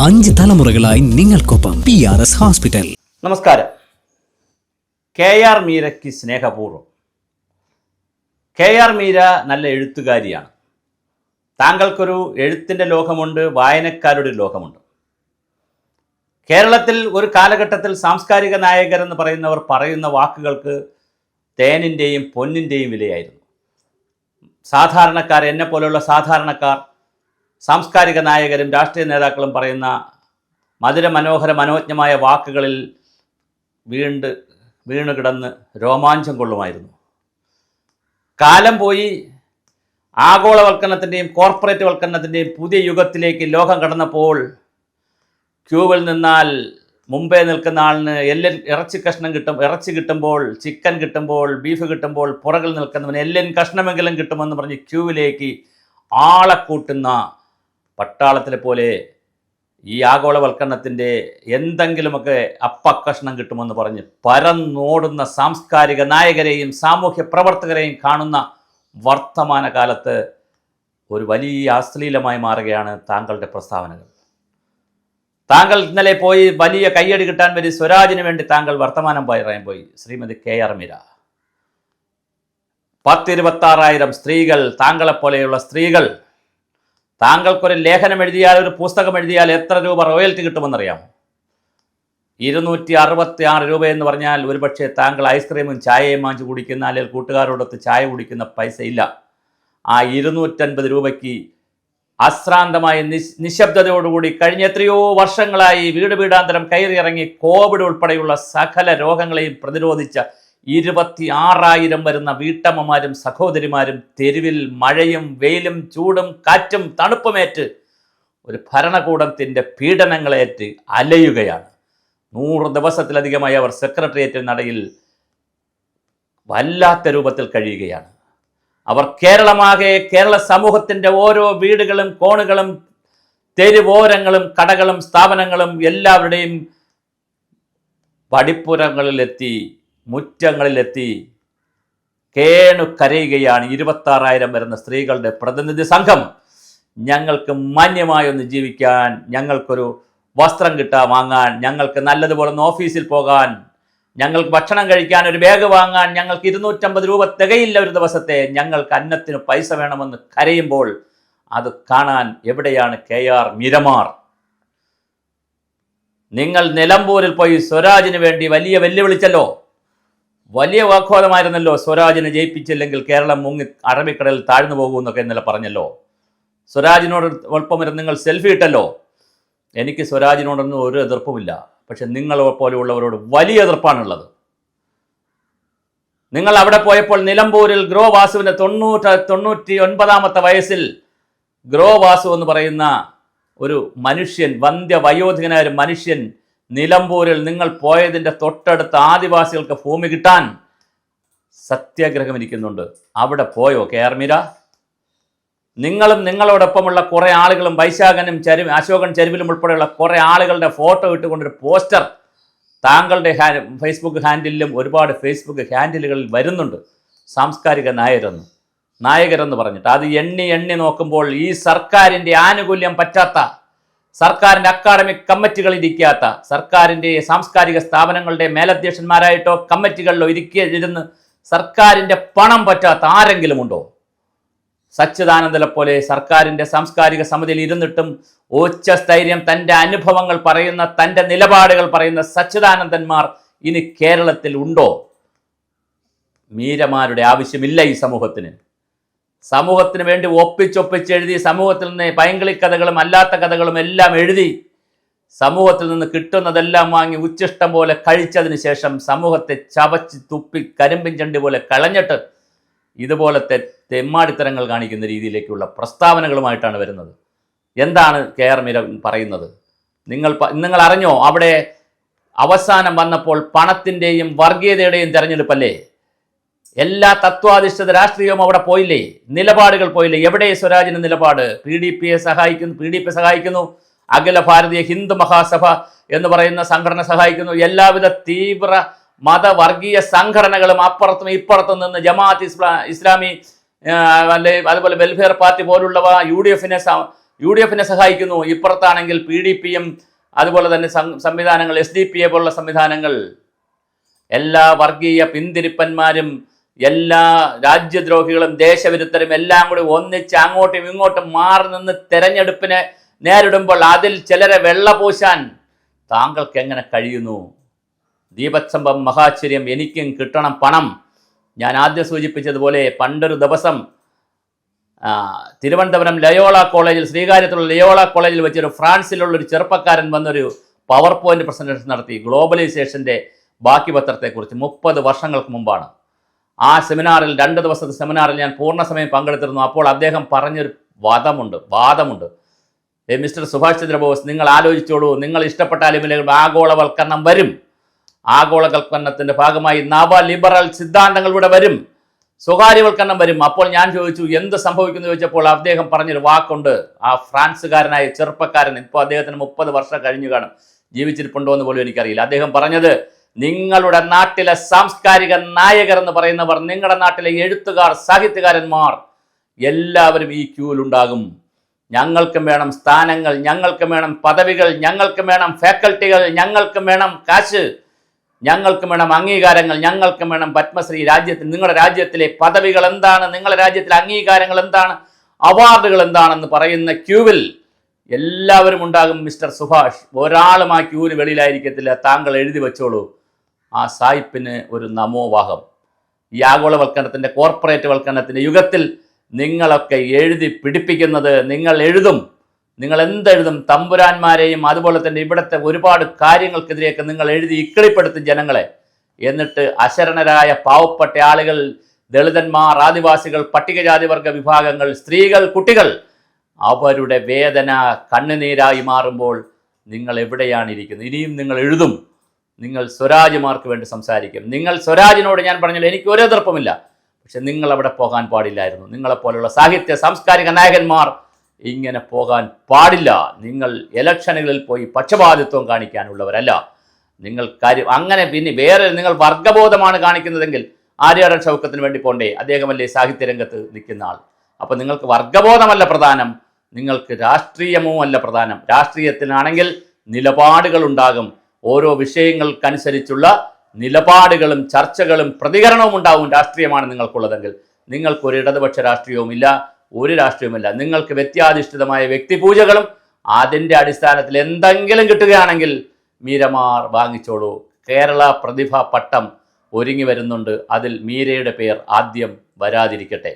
5 തലമുറകളായി നിങ്ങൾക്കൊപ്പം PRS hospital. നമസ്കാരം. KR മീരയ്ക്ക് സ്നേഹപൂർവ്വം. KR മീര നല്ല എഴുത്തുകാരിയാണ്. താങ്കൾക്കൊരു എഴുത്തിൻ്റെ ലോകമുണ്ട്, വായനക്കാരുടെ ലോകമുണ്ട്. കേരളത്തിൽ ഒരു കാലഘട്ടത്തിൽ സാംസ്കാരിക നായകരെന്ന് പറയുന്നവർ പറയുന്ന വാക്കുകൾക്ക് തേനിൻ്റെയും പൊന്നിൻ്റെയും വിലയായിരുന്നു. സാധാരണക്കാർ, എന്നെപ്പോലെയുള്ള സാധാരണക്കാർ, സാംസ്കാരിക നായകരും രാഷ്ട്രീയ നേതാക്കളും പറയുന്ന മധുരമനോഹര മനോജ്ഞമായ വാക്കുകളിൽ വീണ് കിടന്ന് രോമാഞ്ചം കൊള്ളുമായിരുന്നു. കാലം പോയി ആഗോളവൽക്കരണത്തിൻ്റെയും കോർപ്പറേറ്റ് വൽക്കരണത്തിൻ്റെയും പുതിയ യുഗത്തിലേക്ക് ലോകം കടന്നപ്പോൾ ക്യൂവിൽ നിന്നാൽ മുമ്പേ നിൽക്കുന്ന ആളിന് ഇറച്ചി കഷ്ണം ഇറച്ചി കിട്ടുമ്പോൾ, ചിക്കൻ കിട്ടുമ്പോൾ, ബീഫ് കിട്ടുമ്പോൾ പുറകിൽ നിൽക്കുന്നവന് എല്ലിൻ കഷ്ണമെങ്കിലും കിട്ടുമെന്ന് പറഞ്ഞ് ക്യൂവിലേക്ക് ആളെ കൂട്ടുന്ന പട്ടാളത്തിലെ പോലെ ഈ ആഗോളവൽക്കരണത്തിൻ്റെ എന്തെങ്കിലുമൊക്കെ അപ്പക്കഷ്ണം കിട്ടുമെന്ന് പറഞ്ഞ് പരന്നോടുന്ന സാംസ്കാരിക നായകരെയും സാമൂഹ്യ പ്രവർത്തകരെയും കാണുന്ന വർത്തമാനകാലത്ത് ഒരു വലിയ അശ്ലീലമായി മാറുകയാണ് താങ്കളുടെ പ്രസ്താവനകൾ. താങ്കൾ ഇന്നലെ പോയി വലിയ കയ്യടി കിട്ടാൻ വേണ്ടി സ്വരാജിന് വേണ്ടി താങ്കൾ വർത്തമാനം പറയാൻ പോയി. ശ്രീമതി KR മീര, 10,26,000 സ്ത്രീകൾ, താങ്കളെപ്പോലെയുള്ള സ്ത്രീകൾ, താങ്കൾക്കൊരു ലേഖനം എഴുതിയാൽ, ഒരു പുസ്തകം എഴുതിയാൽ എത്ര രൂപ റോയൽറ്റി കിട്ടുമെന്നറിയാമോ? 266 രൂപ എന്ന് പറഞ്ഞാൽ ഒരുപക്ഷെ താങ്കൾ ഐസ്ക്രീമും ചായയും വാങ്ങിച്ച് കുടിക്കുന്ന, അല്ലെങ്കിൽ കൂട്ടുകാരോടൊത്ത് ചായ കുടിക്കുന്ന പൈസ ഇല്ല. ആ 250 രൂപയ്ക്ക് അശ്രാന്തമായ നിശബ്ദതയോടുകൂടി കഴിഞ്ഞ എത്രയോ വർഷങ്ങളായി വീടാന്തരം കയറിയിറങ്ങി കോവിഡ് ഉൾപ്പെടെയുള്ള സകല രോഗങ്ങളെയും പ്രതിരോധിച്ച 26,000 വരുന്ന വീട്ടമ്മമാരും സഹോദരിമാരും തെരുവിൽ മഴയും വെയിലും ചൂടും കാറ്റും തണുപ്പുമേറ്റ് ഒരു ഭരണകൂടത്തിൻ്റെ പീഡനങ്ങളേറ്റ് അലയുകയാണ്. 100 ദിവസത്തിലധികമായി അവർ സെക്രട്ടേറിയറ്റ് നടയിൽ വല്ലാത്ത രൂപത്തിൽ കഴിയുകയാണ്. അവർ കേരള സമൂഹത്തിൻ്റെ ഓരോ വീടുകളും കോണുകളും തെരുവോരങ്ങളും കടകളും സ്ഥാപനങ്ങളും എല്ലാവരുടെയും പടിപ്പുരങ്ങളിലെത്തി, മുറ്റങ്ങളിലെത്തി കരയുകയാണ്. 26,000 വരുന്ന സ്ത്രീകളുടെ പ്രതിനിധി സംഘം ഞങ്ങൾക്ക് മാന്യമായൊന്ന് ജീവിക്കാൻ, ഞങ്ങൾക്കൊരു വസ്ത്രം വാങ്ങാൻ, ഞങ്ങൾക്ക് നല്ലതുപോലെ ഒന്ന് ഓഫീസിൽ പോകാൻ, ഞങ്ങൾക്ക് ഭക്ഷണം കഴിക്കാൻ, ഒരു ബാഗ് വാങ്ങാൻ ഞങ്ങൾക്ക് 250 രൂപ തികയില്ല ഒരു ദിവസത്തെ, ഞങ്ങൾക്ക് അന്നത്തിന് പൈസ വേണമെന്ന് കരയുമ്പോൾ അത് കാണാൻ എവിടെയാണ് KR മീരമാർ? നിങ്ങൾ നിലമ്പൂരിൽ പോയി സ്വരാജിന് വേണ്ടി വലിയ വെല്ലുവിളിച്ചല്ലോ, വലിയ വാഗ്വാദമായിരുന്നല്ലോ. സ്വരാജിനെ ജയിപ്പിച്ചില്ലെങ്കിൽ കേരളം മുങ്ങി അറബിക്കടലിൽ താഴ്ന്നു പോകുമെന്നൊക്കെ ഇന്നലെ പറഞ്ഞല്ലോ. സ്വരാജിനോട് ഒപ്പമിരുന്ന് നിങ്ങൾ സെൽഫി ഇട്ടല്ലോ. എനിക്ക് സ്വരാജിനോടൊന്നും ഒരു എതിർപ്പുമില്ല. പക്ഷെ നിങ്ങളെ പോലെയുള്ളവരോട് വലിയ എതിർപ്പാണുള്ളത്. നിങ്ങൾ അവിടെ പോയപ്പോൾ നിലമ്പൂരിൽ ഗ്രോ വാസുവിൻ്റെ 99ാമത്തെ വയസ്സിൽ ഗ്രോ വാസു എന്ന് പറയുന്ന ഒരു മനുഷ്യൻ, വന്ധ്യവയോധികനായ ഒരു മനുഷ്യൻ നിലമ്പൂരിൽ നിങ്ങൾ പോയതിൻ്റെ തൊട്ടടുത്ത് ആദിവാസികൾക്ക് ഭൂമി കിട്ടാൻ സത്യാഗ്രഹം ഇരിക്കുന്നുണ്ട്. അവിടെ പോയോ KR മീര? നിങ്ങളും നിങ്ങളോടൊപ്പമുള്ള കുറേ ആളുകളും, വൈശാഖനും അശോകൻ ചരുവിലും ഉൾപ്പെടെയുള്ള കുറേ ആളുകളുടെ ഫോട്ടോ ഇട്ടുകൊണ്ടൊരു പോസ്റ്റർ താങ്കളുടെ ഫേസ്ബുക്ക് ഹാൻഡിലും ഒരുപാട് ഫേസ്ബുക്ക് ഹാൻഡിലുകളിൽ വരുന്നുണ്ട്. സാംസ്കാരിക നായകരെന്ന് പറഞ്ഞിട്ട് അത് എണ്ണി നോക്കുമ്പോൾ ഈ സർക്കാരിൻ്റെ ആനുകൂല്യം പറ്റാത്ത, സർക്കാരിൻ്റെ അക്കാഡമിക് കമ്മിറ്റികളിൽ ഇരിക്കാത്ത, സർക്കാരിൻ്റെ സാംസ്കാരിക സ്ഥാപനങ്ങളുടെ മേലധ്യക്ഷന്മാരായിട്ടോ കമ്മിറ്റികളിലോ ഇരുന്ന് സർക്കാരിൻ്റെ പണം പറ്റാത്ത ആരെങ്കിലും ഉണ്ടോ? സച്ചിദാനന്ദനെ പോലെ സർക്കാരിൻ്റെ സാംസ്കാരിക സമിതിയിൽ ഇരുന്നിട്ടും ഉച്ചസ്ഥൈര്യം തൻ്റെ അനുഭവങ്ങൾ പറയുന്ന, തൻ്റെ നിലപാടുകൾ പറയുന്ന സച്ചിദാനന്ദന്മാർ ഇനി കേരളത്തിൽ ഉണ്ടോ? മീരമാരുടെ ആവശ്യമില്ല ഈ സമൂഹത്തിന് വേണ്ടി ഒപ്പിച്ചെഴുതി, സമൂഹത്തിൽ നിന്ന് പൈങ്കിളി കഥകളും അല്ലാത്ത കഥകളും എല്ലാം എഴുതി, സമൂഹത്തിൽ നിന്ന് കിട്ടുന്നതെല്ലാം വാങ്ങി ഉച്ചിഷ്ടം പോലെ കഴിച്ചതിന് ശേഷം സമൂഹത്തെ ചവച്ച് തുപ്പി കരിമ്പിൻ ചണ്ടി പോലെ കളഞ്ഞിട്ട് ഇതുപോലത്തെ തെമ്മാടിത്തരങ്ങൾ കാണിക്കുന്ന രീതിയിലേക്കുള്ള പ്രസ്താവനകളുമായിട്ടാണ് വരുന്നത്. എന്താണ് KR മീര പറയുന്നത്? നിങ്ങൾ അറിഞ്ഞോ? അവിടെ അവസാനം വന്നപ്പോൾ പണത്തിൻ്റെയും വർഗീയതയുടെയും തെരഞ്ഞെടുപ്പല്ലേ? എല്ലാ തത്വാധിഷ്ഠിത രാഷ്ട്രീയവും അവിടെ പോയില്ലേ? നിലപാടുകൾ പോയില്ലേ? എവിടെ സ്വരാജിന് നിലപാട്? PDP സഹായിക്കുന്നു, അഖില ഭാരതീയ ഹിന്ദു മഹാസഭ എന്ന് പറയുന്ന സംഘടന സഹായിക്കുന്നു, എല്ലാവിധ തീവ്ര മതവർഗീയ സംഘടനകളും അപ്പുറത്തും ഇപ്പുറത്തും നിന്ന് ജമാഅത്ത് ഇസ്ലാമി അതുപോലെ വെൽഫെയർ പാർട്ടി പോലുള്ളവ UDF UDF സഹായിക്കുന്നു. ഇപ്പുറത്താണെങ്കിൽ PDPയും അതുപോലെ തന്നെ സംവിധാനങ്ങൾ, SDPA പോലുള്ള സംവിധാനങ്ങൾ, എല്ലാ വർഗീയ പിന്തിരിപ്പന്മാരും എല്ലാ രാജ്യദ്രോഹികളും ദേശവിരുദ്ധരും എല്ലാം കൂടി ഒന്നിച്ച് അങ്ങോട്ടും ഇങ്ങോട്ടും മാറി നിന്ന് തെരഞ്ഞെടുപ്പിനെ നേരിടുമ്പോൾ അതിൽ ചിലരെ വെള്ളപൂശാൻ താങ്കൾക്ക് എങ്ങനെ കഴിയുന്നു? ദീപസ്തംഭം മഹാശ്ചര്യം, എനിക്കും കിട്ടണം പണം. ഞാൻ ആദ്യം സൂചിപ്പിച്ചതുപോലെ പണ്ടൊരു ദിവസം തിരുവനന്തപുരം ലയോള കോളേജിൽ, ശ്രീകാര്യത്തുള്ള ലയോള കോളേജിൽ വെച്ചൊരു ഫ്രാൻസിലുള്ളൊരു ചെറുപ്പക്കാരൻ വന്നൊരു പവർ പോയിന്റ് പ്രസന്റേഷൻ നടത്തി ഗ്ലോബലൈസേഷൻ്റെ ബാക്കി പത്രത്തെക്കുറിച്ച്. 30 വർഷങ്ങൾക്ക് മുമ്പാണ്. ആ സെമിനാറിൽ, 2 ദിവസത്തെ സെമിനാറിൽ ഞാൻ പൂർണ്ണസമയം പങ്കെടുത്തിരുന്നു. അപ്പോൾ അദ്ദേഹം പറഞ്ഞൊരു വാദമുണ്ട്. മിസ്റ്റർ സുഭാഷ് ചന്ദ്രബോസ്, നിങ്ങൾ ആലോചിച്ചോളൂ, നിങ്ങൾ ഇഷ്ടപ്പെട്ടാലും ഇല്ലെങ്കിൽ ആഗോളവൽക്കരണം വരും. ആഗോളവൽക്കരണത്തിൻ്റെ ഭാഗമായി നവ ലിബറൽ സിദ്ധാന്തങ്ങൾ ഇവിടെ വരും, സ്വകാര്യവൽക്കരണം വരും. അപ്പോൾ ഞാൻ ചോദിച്ചു എന്ത് സംഭവിക്കുന്നു ചോദിച്ചപ്പോൾ അദ്ദേഹം പറഞ്ഞൊരു വാക്കുണ്ട്. ആ ഫ്രാൻസുകാരനായ ചെറുപ്പക്കാരൻ, ഇപ്പോൾ അദ്ദേഹത്തിന് 30 വർഷം കഴിഞ്ഞു കാണും, ജീവിച്ചിരിപ്പുണ്ടോ എന്ന് പോലും എനിക്കറിയില്ല. അദ്ദേഹം പറഞ്ഞത്, നിങ്ങളുടെ നാട്ടിലെ സാംസ്കാരിക നായകർ എന്ന് പറയുന്നവർ, നിങ്ങളുടെ നാട്ടിലെ എഴുത്തുകാർ, സാഹിത്യകാരന്മാർ എല്ലാവരും ഈ ക്യൂവിലുണ്ടാകും. ഞങ്ങൾക്കും വേണം സ്ഥാനങ്ങൾ, ഞങ്ങൾക്കും വേണം പദവികൾ, ഞങ്ങൾക്കും വേണം ഫാക്കൽറ്റികൾ, ഞങ്ങൾക്കും വേണം കാശ്, ഞങ്ങൾക്കും വേണം അംഗീകാരങ്ങൾ, ഞങ്ങൾക്കും വേണം പത്മശ്രീ. രാജ്യത്തിൽ നിങ്ങളുടെ രാജ്യത്തിലെ പദവികൾ എന്താണ്, നിങ്ങളുടെ രാജ്യത്തിലെ അംഗീകാരങ്ങൾ എന്താണ്, അവാർഡുകൾ എന്താണെന്ന് പറയുന്ന ക്യൂവിൽ എല്ലാവരും ഉണ്ടാകും. മിസ്റ്റർ സുഭാഷ്, ഒരാളും ആ ക്യൂവിന് വെളിയിലായിരിക്കത്തില്ല. താങ്കൾ എഴുതി വെച്ചോളൂ. ആ സായിപ്പിന് ഒരു നമോവാഹം. ഈ ആഗോളവൽക്കരണത്തിൻ്റെ, കോർപ്പറേറ്റ് വൽക്കരണത്തിൻ്റെ യുഗത്തിൽ നിങ്ങളൊക്കെ എഴുതി പിടിപ്പിക്കുന്നത്, നിങ്ങൾ എഴുതും, നിങ്ങൾ എന്തെഴുതും? തമ്പുരാന്മാരെയും അതുപോലെ തന്നെ ഇവിടുത്തെ ഒരുപാട് കാര്യങ്ങൾക്കെതിരെയൊക്കെ നിങ്ങൾ എഴുതി ഇക്കിളിപ്പെടുത്തും ജനങ്ങളെ. എന്നിട്ട് അശരണരായ പാവപ്പെട്ട ആളുകൾ, ദളിതന്മാർ, ആദിവാസികൾ, പട്ടികജാതി വർഗ വിഭാഗങ്ങൾ, സ്ത്രീകൾ, കുട്ടികൾ, അവരുടെ വേദന കണ്ണുനീരായി മാറുമ്പോൾ നിങ്ങൾ എവിടെയാണ് ഇരിക്കുന്നത്? ഇനിയും നിങ്ങൾ എഴുതും, നിങ്ങൾ സ്വരാജ്യമാർക്ക് വേണ്ടി സംസാരിക്കും. നിങ്ങൾ സ്വരാജിനോട് ഞാൻ പറഞ്ഞല്ലോ, എനിക്ക് ഒരു എതിർപ്പുമില്ല, പക്ഷെ നിങ്ങൾ അവിടെ പോകാൻ പാടില്ലായിരുന്നു. നിങ്ങളെപ്പോലുള്ള സാഹിത്യ സാംസ്കാരിക നായകന്മാർ ഇങ്ങനെ പോകാൻ പാടില്ല. നിങ്ങൾ ഇലക്ഷനുകളിൽ പോയി പക്ഷപാതിത്വം കാണിക്കാനുള്ളവരല്ല. നിങ്ങൾ കാര്യം അങ്ങനെ. പിന്നെ വേറെ നിങ്ങൾ വർഗബോധമാണ് കാണിക്കുന്നതെങ്കിൽ ആര്യാടൻ ഷൗക്കത്തിന് വേണ്ടി പോണ്ടേ? അദ്ദേഹമല്ലേ സാഹിത്യരംഗത്ത് നിൽക്കുന്ന ആൾ. അപ്പോൾ നിങ്ങൾക്ക് വർഗബോധമല്ല പ്രധാനം, നിങ്ങൾക്ക് രാഷ്ട്രീയമോ അല്ല പ്രധാനം. രാഷ്ട്രീയത്തിനാണെങ്കിൽ നിലപാടുകൾ ഉണ്ടാകും. ഓരോ വിഷയങ്ങൾക്കനുസരിച്ചുള്ള നിലപാടുകളും ചർച്ചകളും പ്രതികരണവും ഉണ്ടാവും. രാഷ്ട്രീയമാണ് നിങ്ങൾക്കുള്ളതെങ്കിൽ നിങ്ങൾക്കൊരു ഇടതുപക്ഷ രാഷ്ട്രീയവുമില്ല, ഒരു രാഷ്ട്രീയവുമില്ല. നിങ്ങൾക്ക് വ്യക്തിയാധിഷ്ഠിതമായ വ്യക്തിപൂജകളും അതിൻ്റെ അടിസ്ഥാനത്തിൽ എന്തെങ്കിലും കിട്ടുകയാണെങ്കിൽ മീരമാർ വാങ്ങിച്ചോളൂ. കേരള പ്രതിഭ പട്ടം ഒരുങ്ങി വരുന്നുണ്ട്. അതിൽ മീരയുടെ പേർ ആദ്യം വരാതിരിക്കട്ടെ.